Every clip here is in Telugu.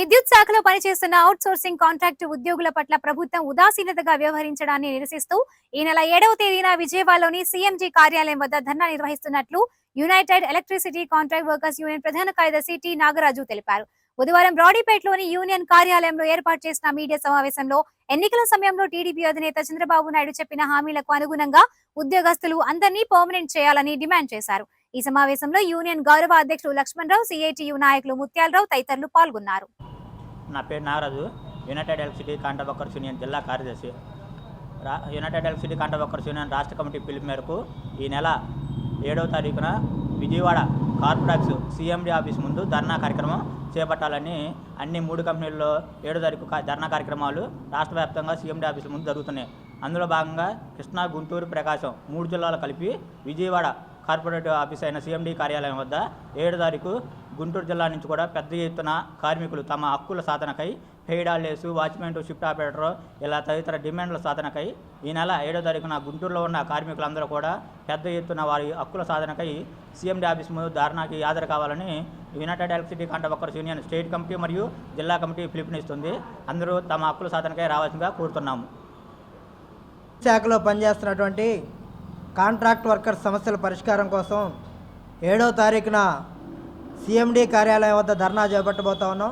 విద్యుత్ శాఖలో పనిచేస్తున్న అవుట్ సోర్సింగ్ కాంట్రాక్టు ఉద్యోగుల పట్ల ప్రభుత్వం ఉదాసీనతగా వ్యవహరించడాన్ని నిరసిస్తూ ఈ నెల 7వ తేదీన విజయవాడలోని సీఎంజీ కార్యాలయం వద్ద ధర్నా నిర్వహిస్తున్నట్లు United electricity contract workers union ప్రధాన కార్యదర్శి టి నాగరాజు తెలిపారు. బుధవారం బ్రాడీపేటలోని యూనియన్ కార్యాలయంలో ఏర్పాటు చేసిన మీడియా సమావేశంలో ఎన్నికల సమయంలో టీడీపీ అధినేత చంద్రబాబు నాయుడు చెప్పిన హామీలకు అనుగుణంగా ఉద్యోగస్తులు అందరినీ పర్మనెంట్ చేయాలని డిమాండ్ చేశారు. ఈ సమావేశంలో యూనియన్ గౌరవ అధ్యక్షుడు లక్ష్మణరావు, సిఐటియు నాయకులు ముత్యాలరావు తదితరులు పాల్గొన్నారు. నా పేరు Nagaraju, United electricity contract workers union జిల్లా కార్యదర్శి. United electricity contract workers union రాష్ట్ర కమిటీ పిలుపు మేరకు ఈ నెల 7వ తారీఖున విజయవాడ కార్పొరేట్స్ సిఎండి ఆఫీస్ ముందు ధర్నా కార్యక్రమం చేపట్టాలని అన్ని 3 కంపెనీల్లో 7వ తారీఖు ధర్నా కార్యక్రమాలు రాష్ట్ర వ్యాప్తంగా సీఎండీ ఆఫీసుల ముందు జరుగుతున్నాయి. అందులో భాగంగా కృష్ణా, గుంటూరు, ప్రకాశం 3 జిల్లాలు కలిపి విజయవాడ కార్పొరేట్ ఆఫీస్ అయిన సీఎండీ కార్యాలయం వద్ద 7వ తారీఖు గుంటూరు జిల్లా నుంచి కూడా పెద్ద ఎత్తున కార్మికులు తమ హక్కుల సాధనకై paid holidays, watchmen, shift operator ఇలా తదితర డిమాండ్ల సాధనకై ఈ నెల 7వ తారీఖున గుంటూరులో ఉన్న కార్మికులందరూ కూడా పెద్ద ఎత్తున వారి హక్కుల సాధనకై సీఎండీ ఆఫీస్ ముందు ధర్నాకి హాజరు కావాలని United electricity contract workers union state committee మరియు జిల్లా కమిటీ పిలుపునిస్తుంది. అందరూ తమ హక్కుల సాధనకై రావాల్సిందిగా కోరుతున్నాము. శాఖలో పనిచేస్తున్నటువంటి కాంట్రాక్ట్ వర్కర్స్ సమస్యల పరిష్కారం కోసం 7వ తారీఖున సీఎండీ కార్యాలయం వద్ద ధర్నా చేపట్టబోతా ఉన్నాం.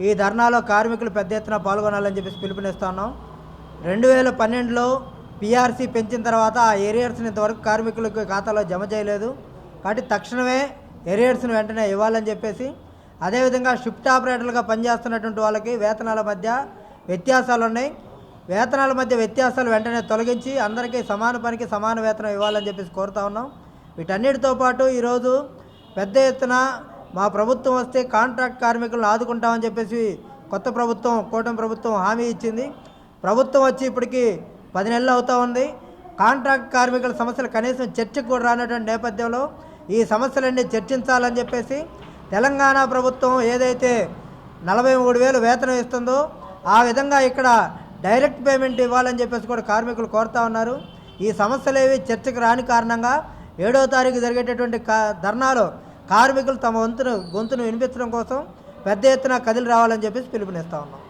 ఈ ధర్నాలో కార్మికులు పెద్ద ఎత్తున పాల్గొనాలని చెప్పేసి పిలుపునిస్తా ఉన్నాం. 2012లో పీఆర్సీ పెంచిన తర్వాత ఆ ఏరియర్స్ని ఇంతవరకు కార్మికులకు ఖాతాలో జమ చేయలేదు. కాబట్టి తక్షణమే ఏరియర్స్ని వెంటనే ఇవ్వాలని చెప్పేసి, అదేవిధంగా షిఫ్ట్ ఆపరేటర్లుగా పనిచేస్తున్నటువంటి వాళ్ళకి వేతనాల మధ్య వ్యత్యాసాలు ఉన్నాయి. వేతనాల మధ్య వ్యత్యాసాలు వెంటనే తొలగించి అందరికీ సమాన పనికి సమాన వేతనం ఇవ్వాలని చెప్పేసి కోరుతా ఉన్నాం. వీటన్నిటితో పాటు ఈరోజు పెద్ద ఎత్తున మా ప్రభుత్వం వస్తే కాంట్రాక్ట్ కార్మికులను ఆదుకుంటామని చెప్పేసి కొత్త ప్రభుత్వం, కూటమి ప్రభుత్వం హామీ ఇచ్చింది. ప్రభుత్వం వచ్చి ఇప్పటికి 10 నెలలు అవుతూ ఉంది. కాంట్రాక్ట్ కార్మికుల సమస్యలు కనీసం చర్చకు కూడా రానటువంటి నేపథ్యంలో ఈ సమస్యలన్నీ చర్చించాలని చెప్పేసి తెలంగాణ ప్రభుత్వం ఏదైతే 43,000 వేతనం ఇస్తుందో ఆ విధంగా ఇక్కడ డైరెక్ట్ పేమెంట్ ఇవ్వాలని చెప్పేసి కూడా కార్మికులు కోరుతా ఉన్నారు. ఈ సమస్యలేవి చర్చకు రాని కారణంగా 7వ తారీఖు జరిగేటటువంటి ధర్నాలో కార్మికులు తమ గొంతును వినిపించడం కోసం పెద్ద ఎత్తున కదిలి రావాలని చెప్పేసి పిలుపునిస్తా ఉన్నాం.